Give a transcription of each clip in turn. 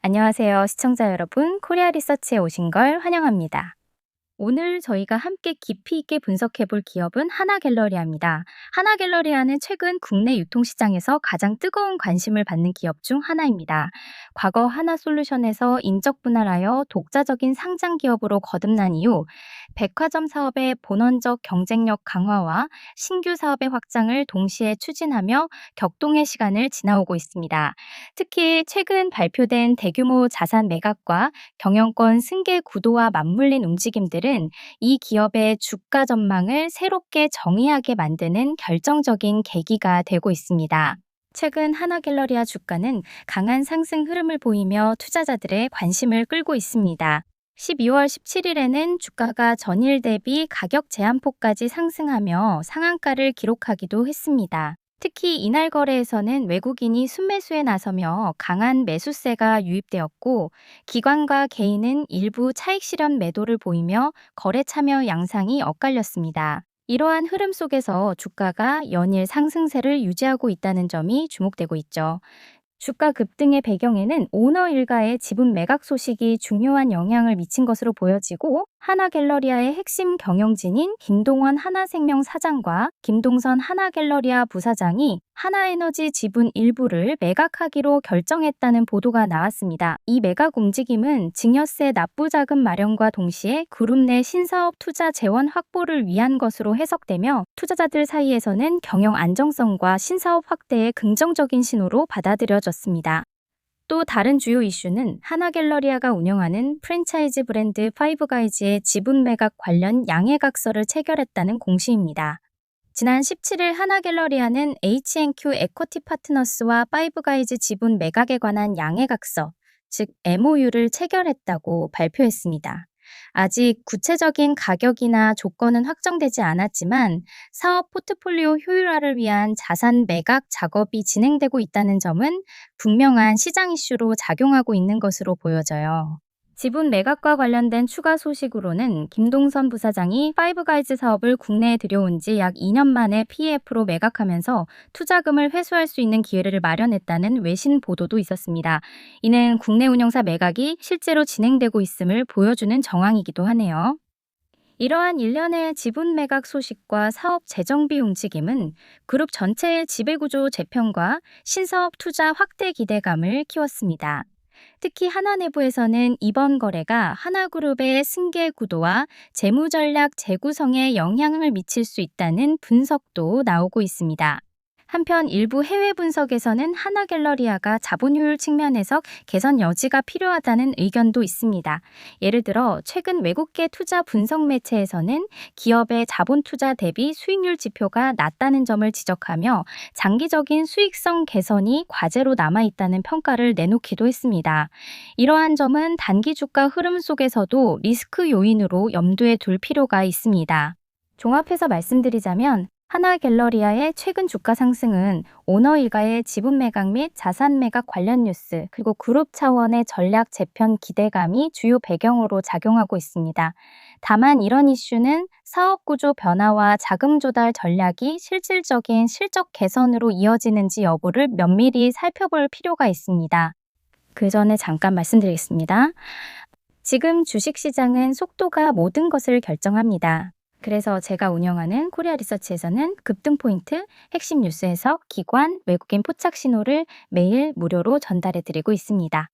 안녕하세요, 시청자 여러분. 코리아 리서치에 오신 걸 환영합니다. 오늘 저희가 함께 깊이 있게 분석해 볼 기업은 하나갤러리아입니다. 하나갤러리아는 최근 국내 유통시장에서 가장 뜨거운 관심을 받는 기업 중 하나입니다. 과거 하나솔루션에서 인적 분할하여 독자적인 상장 기업으로 거듭난 이후 백화점 사업의 본원적 경쟁력 강화와 신규 사업의 확장을 동시에 추진하며 격동의 시간을 지나오고 있습니다. 특히 최근 발표된 대규모 자산 매각과 경영권 승계 구도와 맞물린 움직임들은 이 기업의 주가 전망을 새롭게 정의하게 만드는 결정적인 계기가 되고 있습니다. 최근 하나갤러리아 주가는 강한 상승 흐름을 보이며 투자자들의 관심을 끌고 있습니다. 12월 17일에는 주가가 전일 대비 가격 제한폭까지 상승하며 상한가를 기록하기도 했습니다. 특히 이날 거래에서는 외국인이 순매수에 나서며 강한 매수세가 유입되었고, 기관과 개인은 일부 차익 실현 매도를 보이며 거래 참여 양상이 엇갈렸습니다. 이러한 흐름 속에서 주가가 연일 상승세를 유지하고 있다는 점이 주목되고 있죠. 주가 급등의 배경에는 오너 일가의 지분 매각 소식이 중요한 영향을 미친 것으로 보여지고, 하나갤러리아의 핵심 경영진인 김동원 하나생명 사장과 김동선 하나갤러리아 부사장이 하나에너지 지분 일부를 매각하기로 결정했다는 보도가 나왔습니다. 이 매각 움직임은 증여세 납부자금 마련과 동시에 그룹 내 신사업 투자 재원 확보를 위한 것으로 해석되며, 투자자들 사이에서는 경영 안정성과 신사업 확대의 긍정적인 신호로 받아들여졌습니다. 또 다른 주요 이슈는 하나갤러리아가 운영하는 프랜차이즈 브랜드 파이브가이즈의 지분 매각 관련 양해각서를 체결했다는 공시입니다. 지난 17일 하나갤러리아는 H&Q 에쿼티 파트너스와 파이브가이즈 지분 매각에 관한 양해각서, 즉 MOU를 체결했다고 발표했습니다. 아직 구체적인 가격이나 조건은 확정되지 않았지만 사업 포트폴리오 효율화를 위한 자산 매각 작업이 진행되고 있다는 점은 분명한 시장 이슈로 작용하고 있는 것으로 보여져요. 지분 매각과 관련된 추가 소식으로는 김동선 부사장이 파이브가이즈 사업을 국내에 들여온 지 약 2년 만에 PEF로 매각하면서 투자금을 회수할 수 있는 기회를 마련했다는 외신 보도도 있었습니다. 이는 국내 운영사 매각이 실제로 진행되고 있음을 보여주는 정황이기도 하네요. 이러한 일련의 지분 매각 소식과 사업 재정비 움직임은 그룹 전체의 지배구조 재편과 신사업 투자 확대 기대감을 키웠습니다. 특히 하나 내부에서는 이번 거래가 하나그룹의 승계 구도와 재무전략 재구성에 영향을 미칠 수 있다는 분석도 나오고 있습니다. 한편 일부 해외 분석에서는 하나갤러리아가 자본 효율 측면에서 개선 여지가 필요하다는 의견도 있습니다. 예를 들어 최근 외국계 투자 분석 매체에서는 기업의 자본 투자 대비 수익률 지표가 낮다는 점을 지적하며 장기적인 수익성 개선이 과제로 남아있다는 평가를 내놓기도 했습니다. 이러한 점은 단기 주가 흐름 속에서도 리스크 요인으로 염두에 둘 필요가 있습니다. 종합해서 말씀드리자면 하나갤러리아의 최근 주가 상승은 오너 일가의 지분 매각 및 자산 매각 관련 뉴스, 그리고 그룹 차원의 전략 재편 기대감이 주요 배경으로 작용하고 있습니다. 다만 이런 이슈는 사업 구조 변화와 자금 조달 전략이 실질적인 실적 개선으로 이어지는지 여부를 면밀히 살펴볼 필요가 있습니다. 그 전에 잠깐 말씀드리겠습니다. 지금 주식시장은 속도가 모든 것을 결정합니다. 그래서 제가 운영하는 코리아 리서치에서는 급등 포인트, 핵심 뉴스 해석, 기관, 외국인 포착 신호를 매일 무료로 전달해 드리고 있습니다.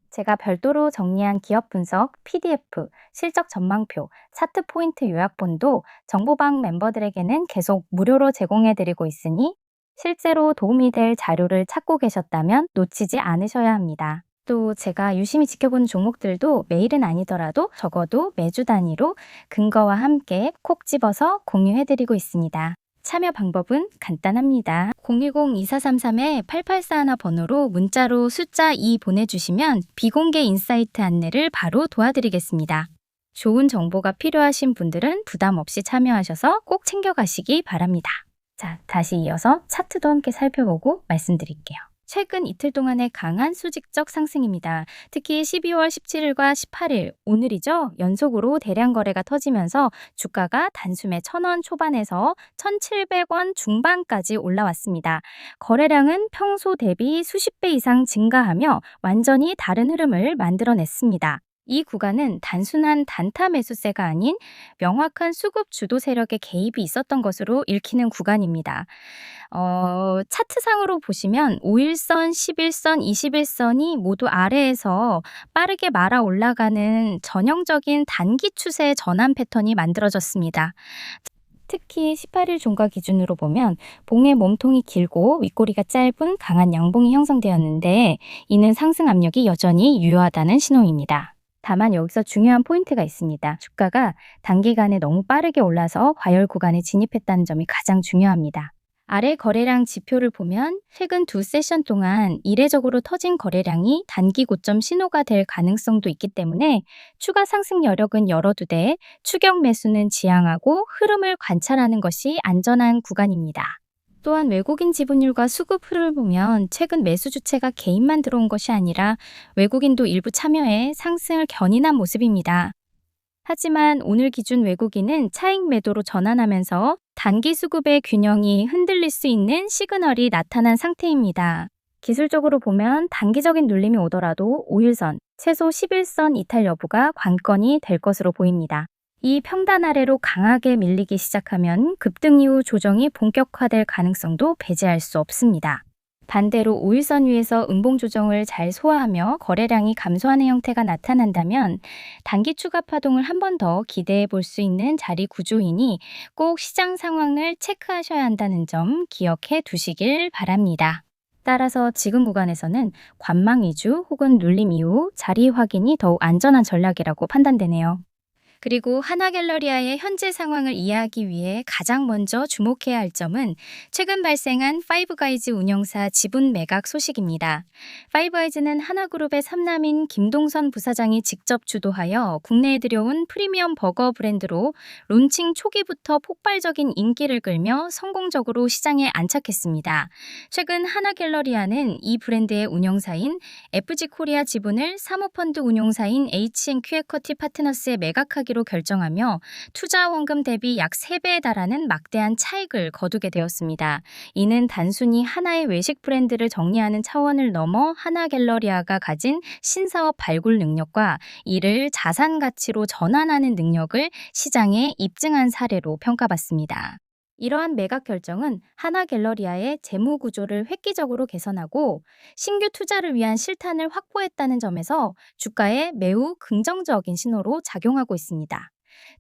제가 별도로 정리한 기업 분석, PDF, 실적 전망표, 차트 포인트 요약본도 정보방 멤버들에게는 계속 무료로 제공해 드리고 있으니 실제로 도움이 될 자료를 찾고 계셨다면 놓치지 않으셔야 합니다. 또 제가 유심히 지켜보는 종목들도 매일은 아니더라도 적어도 매주 단위로 근거와 함께 콕 집어서 공유해드리고 있습니다. 참여 방법은 간단합니다. 010-2433-8841 번호로 문자로 숫자 2 보내주시면 비공개 인사이트 안내를 바로 도와드리겠습니다. 좋은 정보가 필요하신 분들은 부담 없이 참여하셔서 꼭 챙겨가시기 바랍니다. 자, 다시 이어서 차트도 함께 살펴보고 말씀드릴게요. 최근 이틀 동안의 강한 수직적 상승입니다. 특히 12월 17일과 18일, 오늘이죠. 연속으로 대량 거래가 터지면서 주가가 단숨에 1,000원 초반에서 1,700원 중반까지 올라왔습니다. 거래량은 평소 대비 수십 배 이상 증가하며 완전히 다른 흐름을 만들어냈습니다. 이 구간은 단순한 단타 매수세가 아닌 명확한 수급 주도 세력의 개입이 있었던 것으로 읽히는 구간입니다. 차트상으로 보시면 5일선, 11선, 21선이 모두 아래에서 빠르게 말아 올라가는 전형적인 단기 추세 전환 패턴이 만들어졌습니다. 특히 18일 종가 기준으로 보면 봉의 몸통이 길고 윗꼬리가 짧은 강한 양봉이 형성되었는데 이는 상승 압력이 여전히 유효하다는 신호입니다. 다만 여기서 중요한 포인트가 있습니다. 주가가 단기간에 너무 빠르게 올라서 과열 구간에 진입했다는 점이 가장 중요합니다. 아래 거래량 지표를 보면 최근 두 세션 동안 이례적으로 터진 거래량이 단기 고점 신호가 될 가능성도 있기 때문에 추가 상승 여력은 열어두되 추격 매수는 지양하고 흐름을 관찰하는 것이 안전한 구간입니다. 또한 외국인 지분율과 수급 흐름을 보면 최근 매수 주체가 개인만 들어온 것이 아니라 외국인도 일부 참여해 상승을 견인한 모습입니다. 하지만 오늘 기준 외국인은 차익 매도로 전환하면서 단기 수급의 균형이 흔들릴 수 있는 시그널이 나타난 상태입니다. 기술적으로 보면 단기적인 눌림이 오더라도 5일선, 최소 11선 이탈 여부가 관건이 될 것으로 보입니다. 이 평단 아래로 강하게 밀리기 시작하면 급등 이후 조정이 본격화될 가능성도 배제할 수 없습니다. 반대로 5일선 위에서 음봉 조정을 잘 소화하며 거래량이 감소하는 형태가 나타난다면 단기 추가 파동을 한 번 더 기대해 볼 수 있는 자리 구조이니 꼭 시장 상황을 체크하셔야 한다는 점 기억해 두시길 바랍니다. 따라서 지금 구간에서는 관망 위주 혹은 눌림 이후 자리 확인이 더욱 안전한 전략이라고 판단되네요. 그리고 하나갤러리아의 현재 상황을 이해하기 위해 가장 먼저 주목해야 할 점은 최근 발생한 파이브가이즈 운영사 지분 매각 소식입니다. 파이브가이즈는 하나그룹의 3남인 김동선 부사장이 직접 주도하여 국내에 들여온 프리미엄 버거 브랜드로 론칭 초기부터 폭발적인 인기를 끌며 성공적으로 시장에 안착했습니다. 최근 하나갤러리아는 이 브랜드의 운영사인 FG코리아 지분을 사모펀드 운용사인 H&Q 에쿼티 파트너스에 매각하기로 결정하며 투자 원금 대비 약 3배에 달하는 막대한 차익을 거두게 되었습니다. 이는 단순히 하나의 외식 브랜드를 정리하는 차원을 넘어 하나갤러리아가 가진 신사업 발굴 능력과 이를 자산 가치로 전환하는 능력을 시장에 입증한 사례로 평가받습니다. 이러한 매각 결정은 하나갤러리아의 재무 구조를 획기적으로 개선하고 신규 투자를 위한 실탄을 확보했다는 점에서 주가에 매우 긍정적인 신호로 작용하고 있습니다.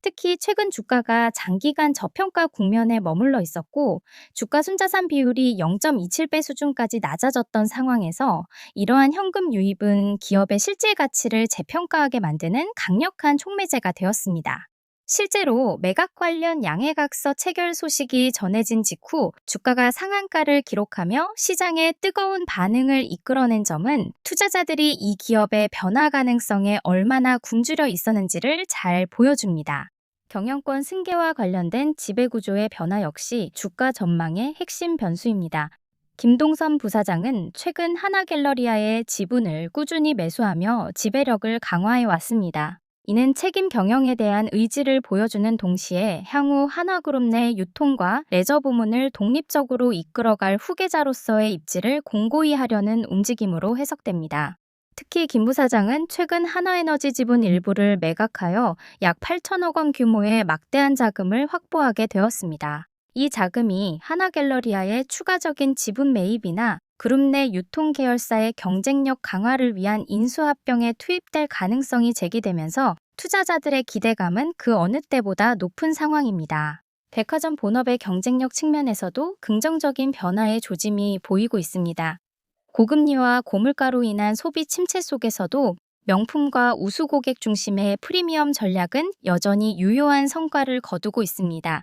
특히 최근 주가가 장기간 저평가 국면에 머물러 있었고 주가 순자산 비율이 0.27배 수준까지 낮아졌던 상황에서 이러한 현금 유입은 기업의 실질 가치를 재평가하게 만드는 강력한 촉매제가 되었습니다. 실제로 매각 관련 양해각서 체결 소식이 전해진 직후 주가가 상한가를 기록하며 시장의 뜨거운 반응을 이끌어낸 점은 투자자들이 이 기업의 변화 가능성에 얼마나 굶주려 있었는지를 잘 보여줍니다. 경영권 승계와 관련된 지배구조의 변화 역시 주가 전망의 핵심 변수입니다. 김동선 부사장은 최근 하나갤러리아의 지분을 꾸준히 매수하며 지배력을 강화해 왔습니다. 이는 책임 경영에 대한 의지를 보여주는 동시에 향후 하나그룹 내 유통과 레저 부문을 독립적으로 이끌어갈 후계자로서의 입지를 공고히 하려는 움직임으로 해석됩니다. 특히 김 부사장은 최근 하나에너지 지분 일부를 매각하여 약 8천억 원 규모의 막대한 자금을 확보하게 되었습니다. 이 자금이 하나갤러리아의 추가적인 지분 매입이나 그룹 내 유통 계열사의 경쟁력 강화를 위한 인수합병에 투입될 가능성이 제기되면서 투자자들의 기대감은 그 어느 때보다 높은 상황입니다. 백화점 본업의 경쟁력 측면에서도 긍정적인 변화의 조짐이 보이고 있습니다. 고금리와 고물가로 인한 소비 침체 속에서도 명품과 우수 고객 중심의 프리미엄 전략은 여전히 유효한 성과를 거두고 있습니다.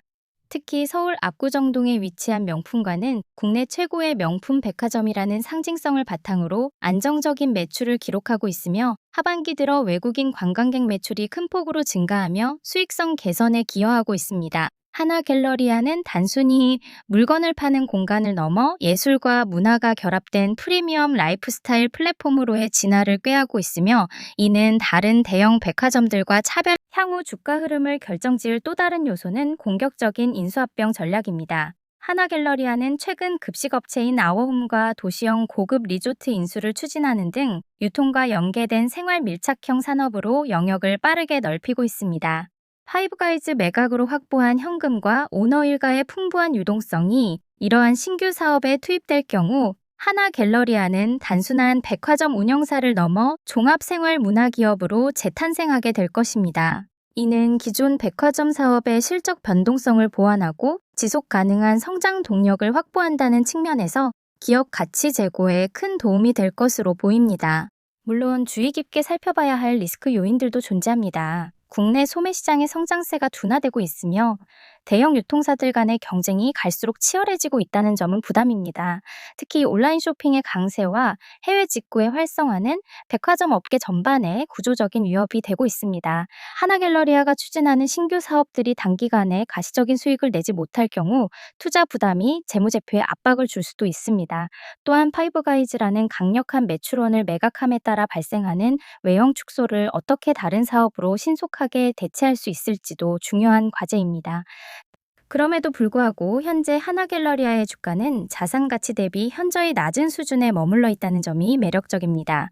특히 서울 압구정동에 위치한 명품관은 국내 최고의 명품 백화점이라는 상징성을 바탕으로 안정적인 매출을 기록하고 있으며 하반기 들어 외국인 관광객 매출이 큰 폭으로 증가하며 수익성 개선에 기여하고 있습니다. 하나갤러리아는 단순히 물건을 파는 공간을 넘어 예술과 문화가 결합된 프리미엄 라이프스타일 플랫폼으로의 진화를 꾀하고 있으며, 이는 다른 대형 백화점들과 차별. 향후 주가 흐름을 결정지을 또 다른 요소는 공격적인 인수합병 전략입니다. 하나갤러리아는 최근 급식업체인 아워홈과 도시형 고급 리조트 인수를 추진하는 등 유통과 연계된 생활 밀착형 산업으로 영역을 빠르게 넓히고 있습니다. 파이브가이즈 매각으로 확보한 현금과 오너 일가의 풍부한 유동성이 이러한 신규 사업에 투입될 경우, 하나갤러리아는 단순한 백화점 운영사를 넘어 종합생활문화기업으로 재탄생하게 될 것입니다. 이는 기존 백화점 사업의 실적 변동성을 보완하고 지속 가능한 성장 동력을 확보한다는 측면에서 기업 가치 제고에 큰 도움이 될 것으로 보입니다. 물론 주의 깊게 살펴봐야 할 리스크 요인들도 존재합니다. 국내 소매 시장의 성장세가 둔화되고 있으며 대형 유통사들 간의 경쟁이 갈수록 치열해지고 있다는 점은 부담입니다. 특히 온라인 쇼핑의 강세와 해외 직구의 활성화는 백화점 업계 전반에 구조적인 위협이 되고 있습니다. 하나갤러리아가 추진하는 신규 사업들이 단기간에 가시적인 수익을 내지 못할 경우 투자 부담이 재무제표에 압박을 줄 수도 있습니다. 또한 파이브가이즈라는 강력한 매출원을 매각함에 따라 발생하는 외형 축소를 어떻게 다른 사업으로 신속하게 대체할 수 있을지도 중요한 과제입니다. 그럼에도 불구하고 현재 하나갤러리아의 주가는 자산 가치 대비 현저히 낮은 수준에 머물러 있다는 점이 매력적입니다.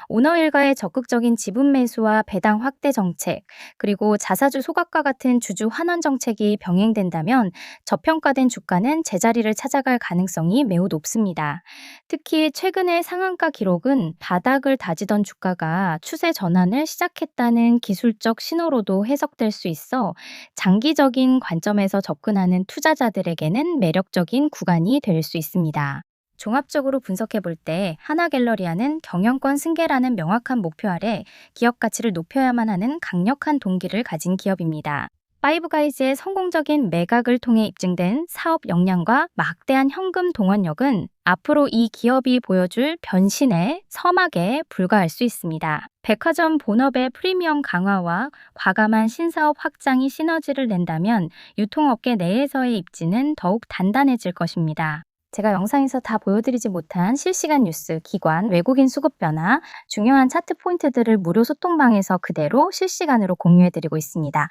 오너 일가의 적극적인 지분 매수와 배당 확대 정책, 그리고 자사주 소각과 같은 주주 환원 정책이 병행된다면 저평가된 주가는 제자리를 찾아갈 가능성이 매우 높습니다. 특히 최근의 상한가 기록은 바닥을 다지던 주가가 추세 전환을 시작했다는 기술적 신호로도 해석될 수 있어 장기적인 관점에서 접근하는 투자자들에게는 매력적인 구간이 될 수 있습니다. 종합적으로 분석해 볼 때 하나갤러리아는 경영권 승계라는 명확한 목표 아래 기업 가치를 높여야만 하는 강력한 동기를 가진 기업입니다. 파이브가이즈의 성공적인 매각을 통해 입증된 사업 역량과 막대한 현금 동원력은 앞으로 이 기업이 보여줄 변신의 서막에 불과할 수 있습니다. 백화점 본업의 프리미엄 강화와 과감한 신사업 확장이 시너지를 낸다면 유통업계 내에서의 입지는 더욱 단단해질 것입니다. 제가 영상에서 다 보여드리지 못한 실시간 뉴스, 기관, 외국인 수급 변화, 중요한 차트 포인트들을 무료 소통방에서 그대로 실시간으로 공유해드리고 있습니다.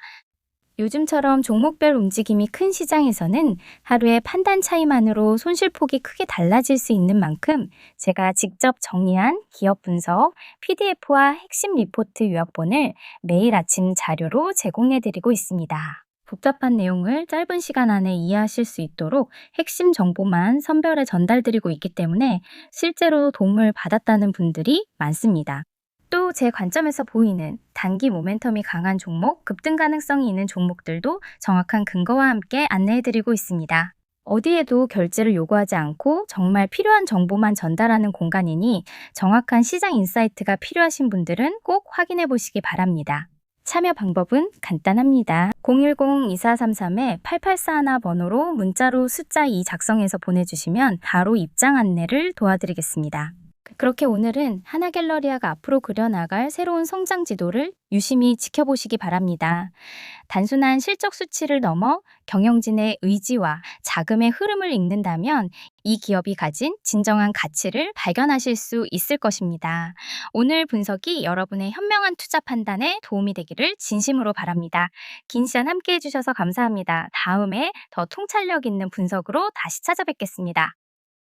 요즘처럼 종목별 움직임이 큰 시장에서는 하루의 판단 차이만으로 손실폭이 크게 달라질 수 있는 만큼 제가 직접 정리한 기업 분석, PDF와 핵심 리포트 요약본을 매일 아침 자료로 제공해드리고 있습니다. 복잡한 내용을 짧은 시간 안에 이해하실 수 있도록 핵심 정보만 선별해 전달드리고 있기 때문에 실제로 도움을 받았다는 분들이 많습니다. 또 제 관점에서 보이는 단기 모멘텀이 강한 종목, 급등 가능성이 있는 종목들도 정확한 근거와 함께 안내해드리고 있습니다. 어디에도 결제를 요구하지 않고 정말 필요한 정보만 전달하는 공간이니 정확한 시장 인사이트가 필요하신 분들은 꼭 확인해 보시기 바랍니다. 참여 방법은 간단합니다. 010-2433-8841 번호로 문자로 숫자 2 작성해서 보내주시면 바로 입장 안내를 도와드리겠습니다. 그렇게 오늘은 하나갤러리아가 앞으로 그려나갈 새로운 성장 지도를 유심히 지켜보시기 바랍니다. 단순한 실적 수치를 넘어 경영진의 의지와 자금의 흐름을 읽는다면 이 기업이 가진 진정한 가치를 발견하실 수 있을 것입니다. 오늘 분석이 여러분의 현명한 투자 판단에 도움이 되기를 진심으로 바랍니다. 긴 시간 함께 해주셔서 감사합니다. 다음에 더 통찰력 있는 분석으로 다시 찾아뵙겠습니다.